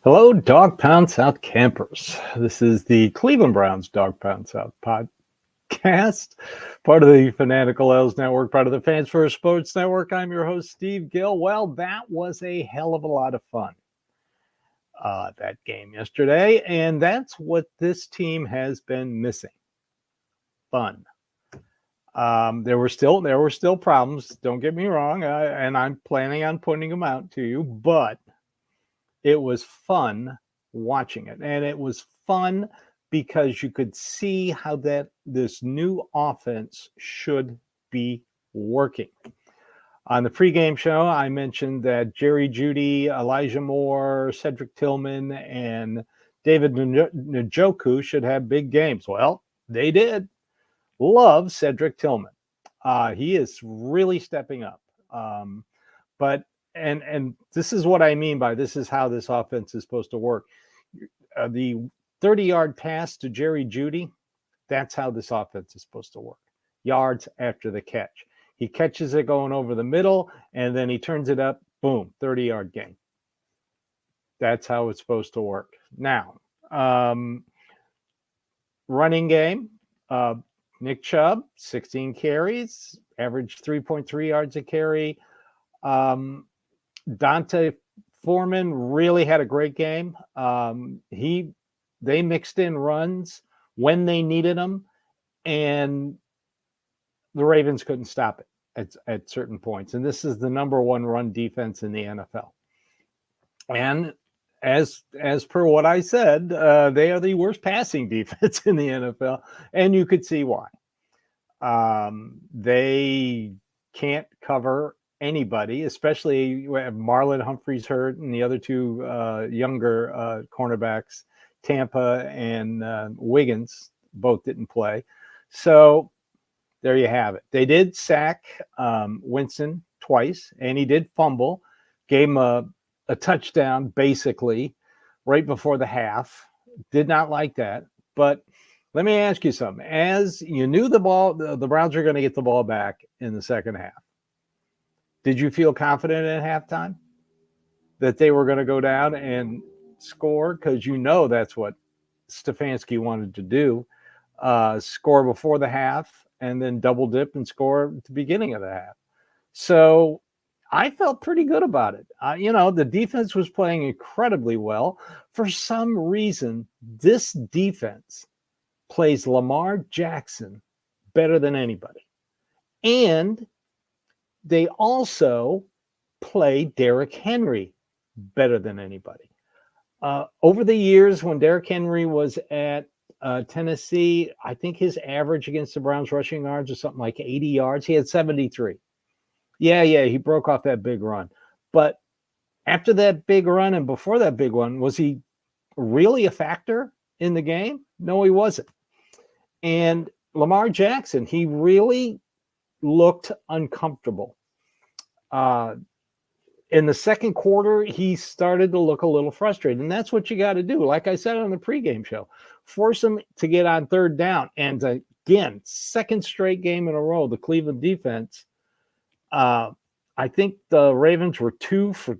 Hello, Dawgpound South campers. This is the Cleveland Browns Dawgpound South podcast, part of the Fanatical L's Network, part of the Fans First Sports Network. I'm your host, Steve Gill. Well, that was a hell of a lot of fun, that game yesterday, and that's what this team has been missing. Fun. There were still problems. Don't get me wrong, and I'm planning on pointing them out to you, but it was fun watching it, and it was fun because you could see how this new offense should be working. On the pregame show, I mentioned that Jerry Jeudy, Elijah Moore, Cedric Tillman, and David Njoku should have big games. Well, they did. Love Cedric Tillman. He is really stepping up. But this is what I mean by this is how this offense is supposed to work. The 30-yard pass to Jerry Jeudy, that's how this offense is supposed to work. Yards after the catch. He catches it going over the middle, and then he turns it up, boom, 30-yard gain. That's how it's supposed to work. Now, running game, Nick Chubb, 16 carries, averaged 3.3 yards a carry. Dante Foreman really had a great game. They mixed in runs when they needed them, and the Ravens couldn't stop it at certain points. And this is the number one run defense in the NFL. And as per what I said, they are the worst passing defense in the NFL, and you could see why. They can't cover anybody, especially when Marlon Humphrey's hurt and the other two younger cornerbacks, Tampa and Wiggins, both didn't play. So there you have it. They did sack Winston twice, and he did fumble, gave him a touchdown basically right before the half. Did not like that. But let me ask you something. As you knew the Browns are going to get the ball back in the second half. Did you feel confident at halftime that they were going to go down and score? Because you know that's what Stefanski wanted to do, score before the half and then double dip and score at the beginning of the half. So I felt pretty good about it. The defense was playing incredibly well. For some reason, this defense plays Lamar Jackson better than anybody. And they also play Derrick Henry better than anybody. Over the years, when Derrick Henry was at Tennessee, I think his average against the Browns rushing yards was something like 80 yards. He had 73. Yeah, he broke off that big run. But after that big run and before that big one, was he really a factor in the game? No, he wasn't. And Lamar Jackson, he really looked uncomfortable. In the second quarter, he started to look a little frustrated, and that's what you got to do. Like I said on the pregame show, force him to get on third down. And again, second straight game in a row, the Cleveland defense. I think the Ravens were 2 for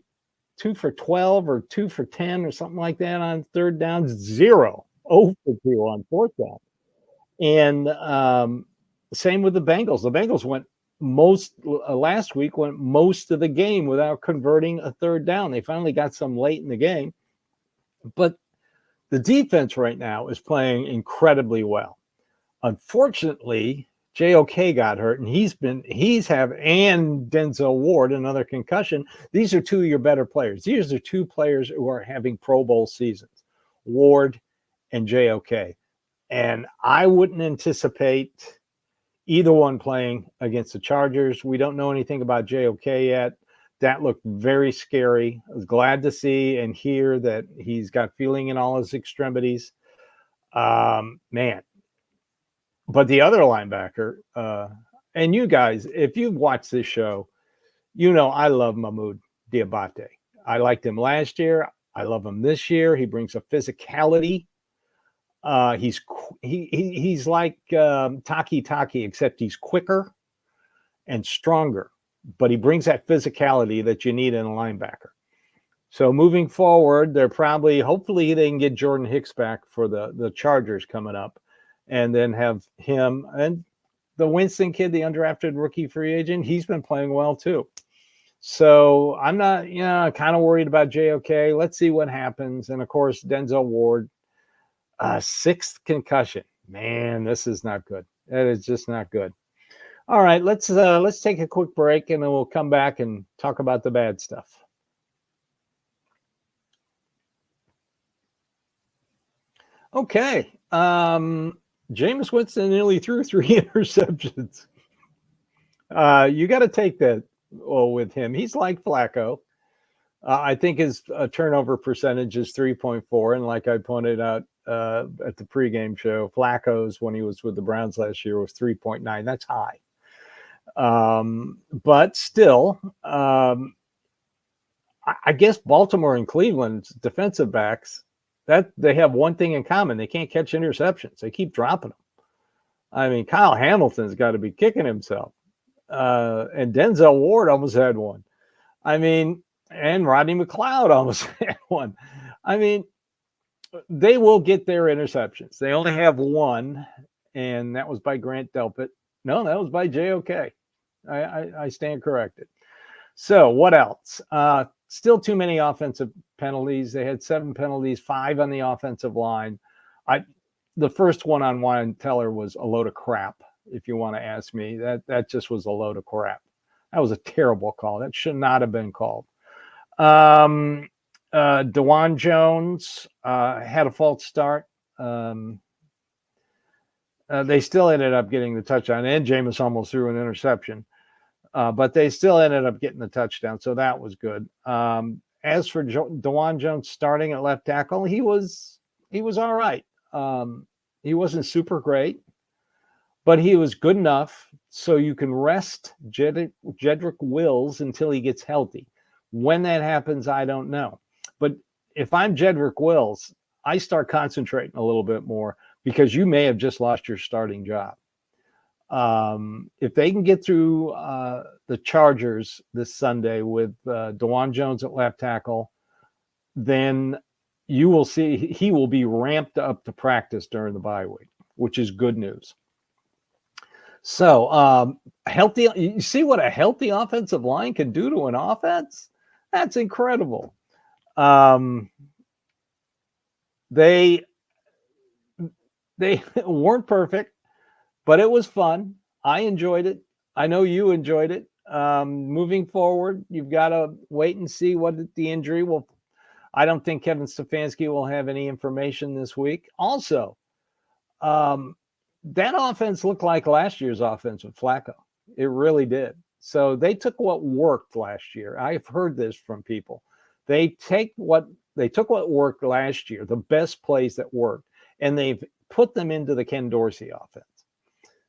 12 or 2 for 10 or something like that on third down. 0 for 2 on fourth down. And same with the Bengals. The Bengals went last week went most of the game without converting a third down. They finally got some late in the game, but the defense right now is playing incredibly well. Unfortunately, JOK got hurt, and and Denzel Ward, another concussion. These are two of your better players. These are two players who are having Pro Bowl seasons, Ward and JOK. And I wouldn't anticipate either one playing against the Chargers. We don't know anything about JOK yet. That looked very scary. I was glad to see and hear that he's got feeling in all his extremities. Man. But the other linebacker, and you guys, if you've watched this show, you know I love Mahmoud Diabate. I liked him last year. I love him this year. He brings a physicality. He's like Taki, except he's quicker and stronger, but he brings that physicality that you need in a linebacker. So moving forward, they're hopefully they can get Jordan Hicks back for the Chargers coming up, and then have him and the Winston kid, the undrafted rookie free agent. He's been playing well too. So I'm not, kind of worried about JOK. Let's see what happens. And of course, Denzel Ward, sixth concussion. Man, this is not good. That is just not good. All right, let's take a quick break, and then we'll come back and talk about the bad stuff. Okay. Jameis Winston nearly threw 3 interceptions. You got to take that with him. He's like Flacco. I think his turnover percentage is 3.4. And like I pointed out at the pregame show, Flacco's, when he was with the Browns last year, was 3.9. That's high. But still, I guess Baltimore and Cleveland's defensive backs, that they have one thing in common. They can't catch interceptions. They keep dropping them. I mean, Kyle Hamilton's got to be kicking himself. And Denzel Ward almost had one. I mean, and Rodney McLeod almost had one. I mean, they will get their interceptions. They only have one, and that was by Grant Delpit. No, that was by JOK. I stand corrected. So what else? Still too many offensive penalties. They had 7 penalties, 5 on the offensive line. The first one on Wyatt Teller was a load of crap, if you want to ask me. That just was a load of crap. That was a terrible call. That should not have been called. DeJuan Jones had a false start. They still ended up getting the touchdown, and Jameis almost threw an interception. But they still ended up getting the touchdown, so that was good. As for DeJuan Jones starting at left tackle, he was all right. He wasn't super great, but he was good enough so you can rest Jedrick Wills until he gets healthy. When that happens, I don't know. But if I'm Jedrick Wills, I start concentrating a little bit more, because you may have just lost your starting job. If they can get through the Chargers this Sunday with DeJuan Jones at left tackle, then you will see he will be ramped up to practice during the bye week, which is good news. So healthy. You see what a healthy offensive line can do to an offense? That's incredible. They weren't perfect, but it was fun. I enjoyed it. I know you enjoyed it. Moving forward, you've got to wait and see what the injury will. I don't think Kevin Stefanski will have any information this week. Also, that offense looked like last year's offense with Flacco. It really did. So they took what worked last year. I've heard this from people. They took what worked last year, the best plays that worked, and they've put them into the Ken Dorsey offense.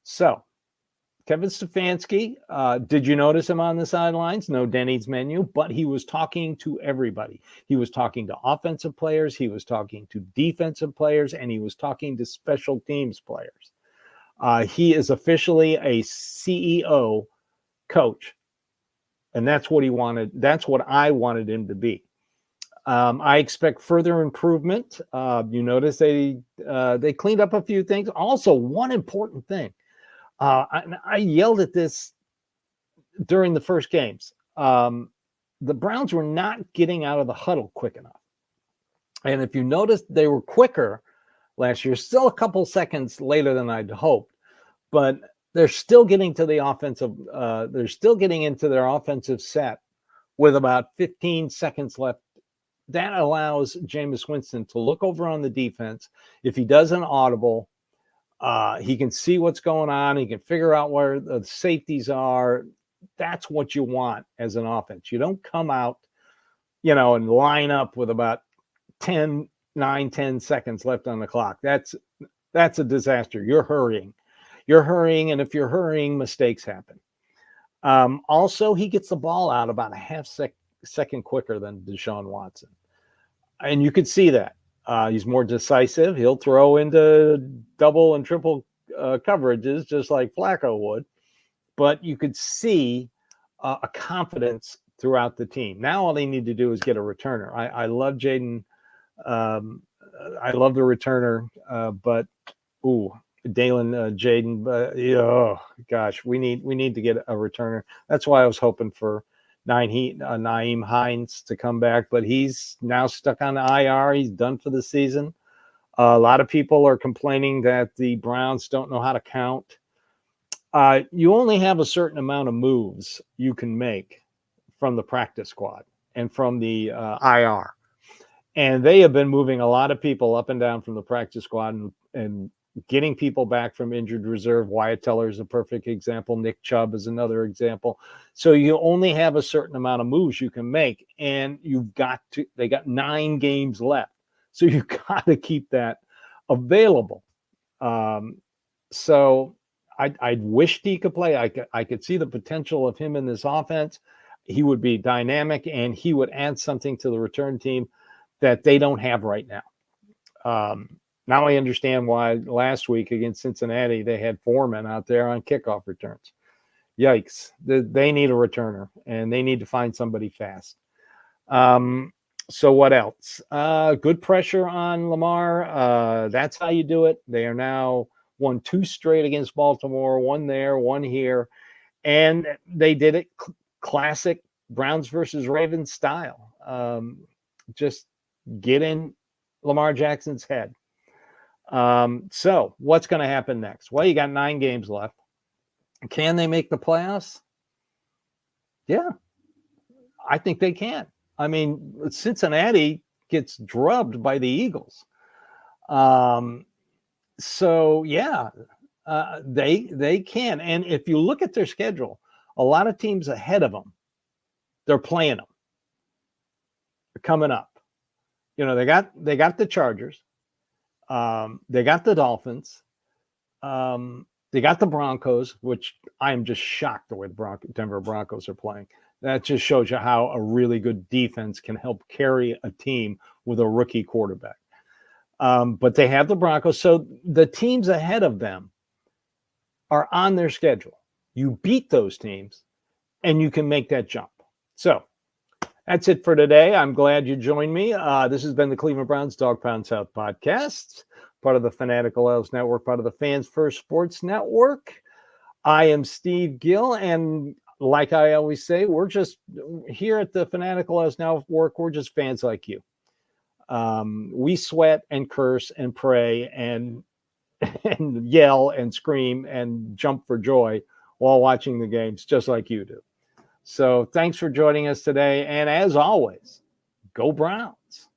So Kevin Stefanski, did you notice him on the sidelines? No Denny's menu, but he was talking to everybody. He was talking to offensive players, he was talking to defensive players, and he was talking to special teams players. He is officially a CEO coach, and that's what he wanted. That's what I wanted him to be. I expect further improvement. You notice they cleaned up a few things. Also, one important thing. I yelled at this during the first games. The Browns were not getting out of the huddle quick enough. And if you noticed, they were quicker last year, still a couple seconds later than I'd hoped, but they're still getting to the offensive. They're still getting into their offensive set with about 15 seconds left. That allows Jameis Winston to look over on the defense. If he does an audible, he can see what's going on. He can figure out where the safeties are. That's what you want as an offense. You don't come out, and line up with about 10 seconds left on the clock. That's a disaster. You're hurrying. And if you're hurrying, mistakes happen. Also, he gets the ball out about a half second quicker than Deshaun Watson. And you could see that. He's more decisive. He'll throw into double and triple coverages just like Flacco would. But you could see a confidence throughout the team. Now all they need to do is get a returner. I love Jaden. I love the returner, but Dalen, Jaden, but oh gosh, we need to get a returner. That's why I was hoping for Naeem Hines to come back, but he's now stuck on the IR. He's done for the season. A lot of people are complaining that the Browns don't know how to count. You only have a certain amount of moves you can make from the practice squad and from the IR. And they have been moving a lot of people up and down from the practice squad and getting people back from injured reserve. Wyatt Teller is a perfect example. Nick Chubb is another example. So you only have a certain amount of moves you can make, and they got 9 games left. So you've got to keep that available. So I wished he could play. I could see the potential of him in this offense. He would be dynamic, and he would add something to the return team that they don't have right now. Now I understand why last week against Cincinnati, they had Foreman out there on kickoff returns. Yikes. They need a returner, and they need to find somebody fast. So what else? Good pressure on Lamar. That's how you do it. They are now won 2 straight against Baltimore, 1 there, 1 here. And they did it classic Browns versus Ravens style. Just get in Lamar Jackson's head. So what's going to happen next? Well, you got 9 games left. Can they make the playoffs? Yeah, I think they can. I mean, Cincinnati gets drubbed by the Eagles. So yeah, they can. And if you look at their schedule, a lot of teams ahead of them, they're playing them. They're coming up. You know, they got the Chargers. They got the Dolphins. They got the Broncos, which I am just shocked the way the Denver Broncos are playing. That just shows you how a really good defense can help carry a team with a rookie quarterback. But they have the Broncos. So the teams ahead of them are on their schedule. You beat those teams, and you can make that jump. So that's it for today. I'm glad you joined me. This has been the Cleveland Browns Dawgpound South podcast, part of the Fanatical Elves Network, part of the Fans First Sports Network. I am Steve Gill, and like I always say, we're just here at the Fanatical Elves Network. We're just fans like you. We sweat and curse and pray and yell and scream and jump for joy while watching the games, just like you do. So thanks for joining us today. And as always, go Browns.